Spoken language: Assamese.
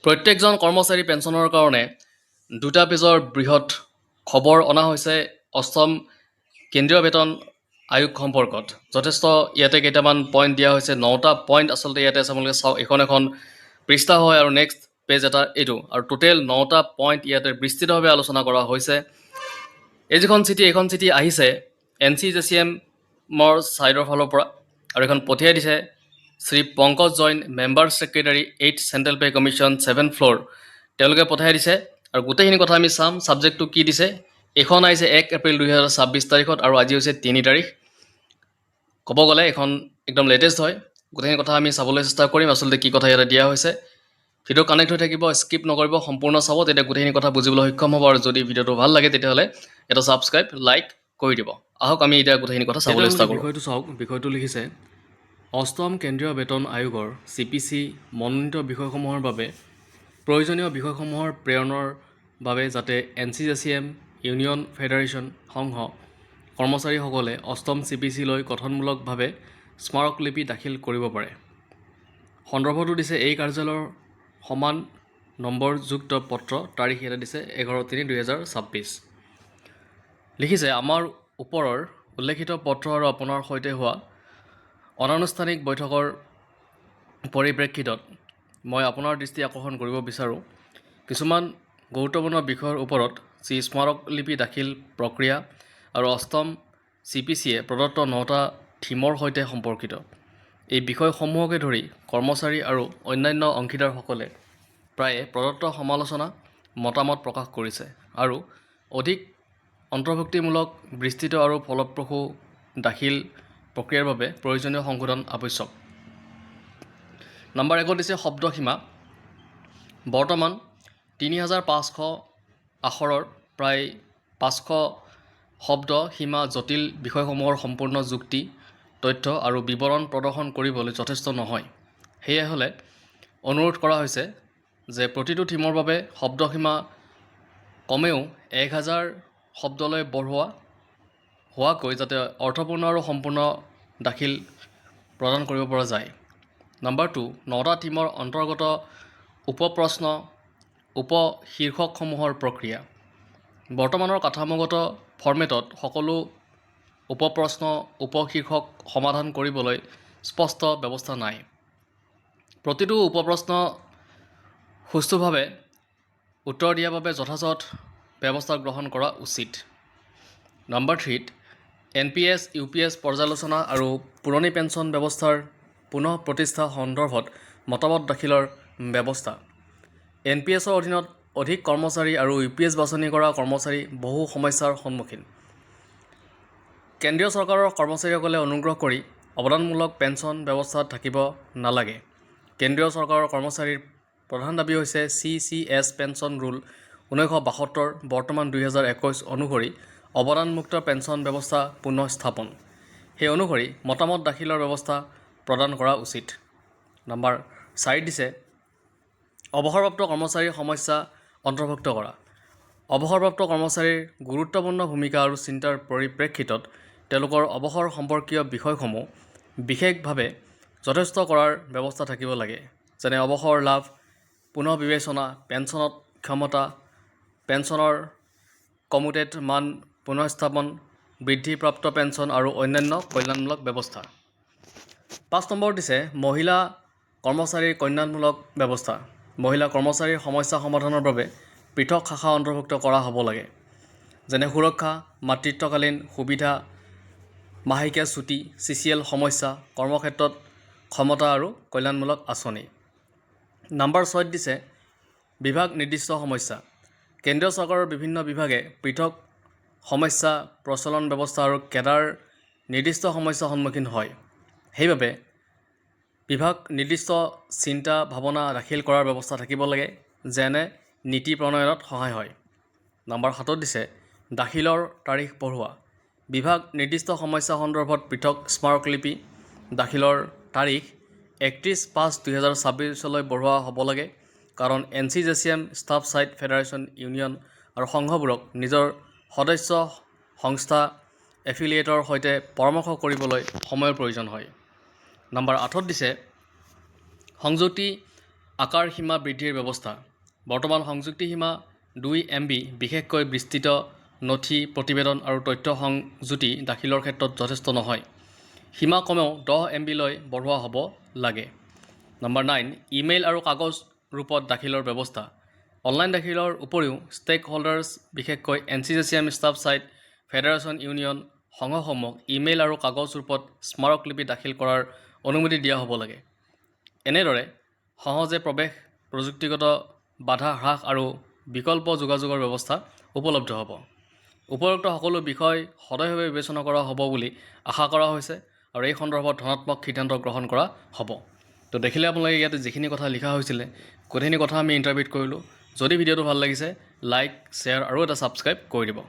প্ৰত্যেকজন কৰ্মচাৰী পেঞ্চনৰ কাৰণে দুটা পেজৰ বৃহৎ খবৰ অনা হৈছে অষ্টম কেন্দ্ৰীয় বেতন আয়োগ সম্পৰ্কত। যথেষ্ট ইয়াতে কেইটামান পইণ্ট দিয়া হৈছে, 9টা পইণ্ট আচলতে ইয়াতে আছে। আপোনালোকে চাওক, এখন পৃষ্ঠা হয় আৰু নেক্সট পেজ এটা এইটো, আৰু টোটেল 9টা পইণ্ট ইয়াতে বিস্তৃতভাৱে আলোচনা কৰা হৈছে। এইখন চিঠি আহিছে NCJCMৰ ছাইডৰ ফালৰ পৰা, আৰু এখন পঠিয়াই দিছে Shri Pankaj Jain, member secretary 8 central pay commission 7th floor. তেওঁলোকে পঠাই দিছে, আৰু গোটেইখিনি কথা আমি চাম। ছাবজেক্টটো কি দিছে, এইখন আহিছে 1 এপ্ৰিল 2026 তাৰিখত, আৰু আজি হৈছে 3 তাৰিখ। ক'ব গ'লে এইখন একদম লেটেষ্ট হয়। গোটেইখিনি কথা আমি চাবলৈ চেষ্টা কৰিম, আচলতে কি কথা ইয়াতে দিয়া হৈছে। ভিডিঅ' কানেক্ট হৈ থাকিব, স্কিপ নকৰিব, সম্পূৰ্ণ চাব, তেতিয়া গোটেইখিনি কথা বুজিবলৈ সক্ষম হ'ব। আৰু যদি ভিডিঅ'টো ভাল লাগে তেতিয়াহ'লে এটা ছাবস্ক্ৰাইব, লাইক কৰি দিব। আহক আমি এতিয়া গোটেইখিনি কথা চাবলৈ চেষ্টা কৰোঁ। বিষয়টো চাওক, বিষয়টো লিখিছে অষ্টম কেন্দ্ৰীয় বেতন আয়োগৰ CPC মনোনীত বিষয়সমূহৰ বাবে প্ৰয়োজনীয় বিষয়সমূহৰ প্ৰেৰণৰ বাবে যাতে NCJCM ইউনিয়ন ফেডাৰেশ্যন সংঘ কৰ্মচাৰীসকলে অষ্টম CPC লৈ গঠনমূলকভাৱে স্মাৰকলিপি দাখিল কৰিব পাৰে। সন্দৰ্ভটো দিছে এই কাৰ্যালয়ৰ সমান নম্বৰযুক্ত পত্ৰ, তাৰিখ ইয়াতে দিছে 11/3/2026। লিখিছে, আমাৰ ওপৰৰ উল্লেখিত পত্ৰ আৰু আপোনাৰ সৈতে হোৱা অনানুষ্ঠানিক বৈঠকৰ পৰিপ্ৰেক্ষিতত মই আপোনাৰ দৃষ্টি আকৰ্ষণ কৰিব বিচাৰোঁ কিছুমান গুৰুত্বপূৰ্ণ বিষয়ৰ ওপৰত, যি স্মাৰকলিপি দাখিল প্ৰক্ৰিয়া আৰু অষ্টম CPCয়ে প্ৰদত্ত 9টা থিমৰ সৈতে সম্পৰ্কিত। এই বিষয়সমূহকে ধৰি কৰ্মচাৰী আৰু অন্যান্য অংশীদাৰসকলে প্ৰায়ে প্ৰদত্ত সমালোচনা মতামত প্ৰকাশ কৰিছে, আৰু অধিক অন্তৰ্ভুক্তিমূলক, বিস্তৃত আৰু ফলপ্ৰসূ দাখিল প্ৰক্ৰিয়াৰ বাবে প্ৰয়োজনীয় সংশোধন আৱশ্যক। নম্বৰ 1 দিছে শব্দসীমা। বৰ্তমান 3500 আখৰৰ প্ৰায় 500 শব্দ সীমা জটিল বিষয়সমূহৰ সম্পূৰ্ণ যুক্তি, তথ্য আৰু বিৱৰণ প্ৰদৰ্শন কৰিবলৈ যথেষ্ট নহয়। সেয়ে হ'লে অনুৰোধ কৰা হৈছে যে প্ৰতিটো থিমৰ বাবে শব্দসীমা কমেও 1000 শব্দলৈ বঢ়োৱা হোৱাকৈ যাতে অৰ্থপূৰ্ণ আৰু সম্পূৰ্ণ দাখিল প্ৰদান কৰিব পৰা যায়। নম্বৰ 2, 9টা থিমৰ অন্তৰ্গত উপপ্ৰশ্ন উপশীৰ্ষকসমূহৰ প্ৰক্ৰিয়া। বৰ্তমানৰ কাঠামোগত ফৰ্মেটত সকলো উপপ্ৰশ্ন উপশীৰ্ষক সমাধান কৰিবলৈ স্পষ্ট ব্যৱস্থা নাই। প্ৰতিটো উপপ্ৰশ্ন সুষ্ঠুভাৱে উত্তৰ দিয়াৰ বাবে যথাযথ ব্যৱস্থা গ্ৰহণ কৰা উচিত। নম্বৰ 3, NPS UPS পৰ্যালোচনা আৰু পুৰণি পেঞ্চন ব্যৱস্থাৰ পুনঃ প্ৰতিষ্ঠা সন্দৰ্ভত মতামত দাখিলৰ ব্যৱস্থা। NPSৰ অধীনত অধিক কৰ্মচাৰী আৰু UPS বাছনি কৰা কৰ্মচাৰী বহু সমস্যাৰ সন্মুখীন। কেন্দ্ৰীয় চৰকাৰৰ কৰ্মচাৰীসকলে অনুগ্ৰহ কৰি অৱদানমূলক পেঞ্চন ব্যৱস্থাত থাকিব নালাগে। কেন্দ্ৰীয় চৰকাৰৰ কৰ্মচাৰীৰ প্ৰধান দাবী হৈছে CCS পেঞ্চন ৰুল 1972 বৰ্তমান 2021 অনুসৰি অৱদানমুক্ত পেঞ্চন ব্যৱস্থা পুনঃ স্থাপন। সেই অনুসৰি মতামত দাখিলৰ ব্যৱস্থা প্ৰদান কৰা উচিত। নম্বৰ 4 দিছে অৱসৰপ্ৰাপ্ত কৰ্মচাৰীৰ সমস্যা অন্তৰ্ভুক্ত কৰা। অৱসৰপ্ৰাপ্ত কৰ্মচাৰীৰ গুৰুত্বপূৰ্ণ ভূমিকা আৰু চিন্তাৰ পৰিপ্ৰেক্ষিতত তেওঁলোকৰ অৱসৰ সম্পৰ্কীয় বিষয়সমূহ বিশেষভাৱে যথেষ্ট কৰাৰ ব্যৱস্থা থাকিব লাগে, যেনে অৱসৰ লাভ, পুনঃ বিবেচনা, পেঞ্চনত ক্ষমতা, পেঞ্চনৰ কমুটেড মান পুনঃস্থাপন, বৃদ্ধিপ্ৰাপ্ত পেঞ্চন আৰু অন্যান্য কল্যাণমূলক ব্যৱস্থা। 5 নম্বৰ দিছে মহিলা কৰ্মচাৰীৰ কল্যাণমূলক ব্যৱস্থা। মহিলা কৰ্মচাৰীৰ সমস্যা সমাধানৰ বাবে পৃথক শাখা অন্তৰ্ভুক্ত কৰা হ'ব লাগে, যেনে সুৰক্ষা, মাতৃত্বকালীন সুবিধা, মাহেকীয়া ছুটি, CCL সমস্যা, কৰ্মক্ষেত্ৰত ক্ষমতা আৰু কল্যাণমূলক আঁচনি। নম্বৰ 6 দিছে বিভাগ নিৰ্দিষ্ট সমস্যা। কেন্দ্ৰীয় চৰকাৰৰ বিভিন্ন বিভাগে পৃথক সমস্যা প্ৰচলন ব্যৱস্থা আৰু কেডাৰ নিৰ্দিষ্ট সমস্যাৰ সন্মুখীন হয়। সেইবাবে বিভাগ নিৰ্দিষ্ট চিন্তা ভাৱনা দাখিল কৰাৰ ব্যৱস্থা থাকিব লাগে, যেনে নীতি প্ৰণয়নত সহায় হয়। নম্বৰ 7 দিছে দাখিলৰ তাৰিখ বঢ়োৱা। বিভাগ নিৰ্দিষ্ট সমস্যা সন্দৰ্ভত পৃথক স্মাৰকলিপি দাখিলৰ তাৰিখ 31/5/2026 বঢ়োৱা হ'ব লাগে, কাৰণ NCJCM staff side federation union আৰু সংঘবোৰক নিজৰ সদস্য সংস্থা এফিলিয়েটৰ সৈতে পৰামৰ্শ কৰিবলৈ সময়ৰ প্ৰয়োজন হয়। নম্বৰ 8 দিছে সংযুক্তি আকাৰ সীমা বৃদ্ধিৰ ব্যৱস্থা। বৰ্তমান সংযুক্তি সীমা 2 MB বিশেষকৈ বিস্তৃত নথি প্ৰতিবেদন আৰু তথ্য সংযুতি দাখিলৰ ক্ষেত্ৰত যথেষ্ট নহয়। সীমা কমেও 10 MB লৈ বঢ়োৱা হ'ব লাগে। নম্বৰ 9 ইমেইল আৰু কাগজ ৰূপত দাখিলৰ ব্যৱস্থা। অনলাইন দাখিলৰ উপৰিও ষ্টেক হোল্ডাৰ্ছ বিশেষকৈ NCCM staff side federation union সংঘসমূহক ইমেইল আৰু কাগজ ৰূপত স্মাৰকলিপি দাখিল কৰাৰ অনুমতি দিয়া হ'ব লাগে। এনেদৰে সহজে প্ৰৱেশ, প্ৰযুক্তিগত বাধা হ্ৰাস আৰু বিকল্প যোগাযোগৰ ব্যৱস্থা উপলব্ধ হ'ব। উপৰোক্ত সকলো বিষয় সদয়ভাৱে বিবেচনা কৰা হ'ব বুলি আশা কৰা হৈছে আৰু এই সন্দৰ্ভত ধনাত্মক সিদ্ধান্ত গ্ৰহণ কৰা হ'ব। তো দেখিলে আপোনালোকে ইয়াতে যিখিনি কথা লিখা হৈছিলে গোটেইখিনি কথা আমি ইণ্টাৰপ্ৰিট কৰিলোঁ। যদি ভিডিঅ'টো ভাল লাগিছে লাইক, শ্বেয়াৰ আৰু এটা ছাবস্ক্ৰাইব কৰি দিব।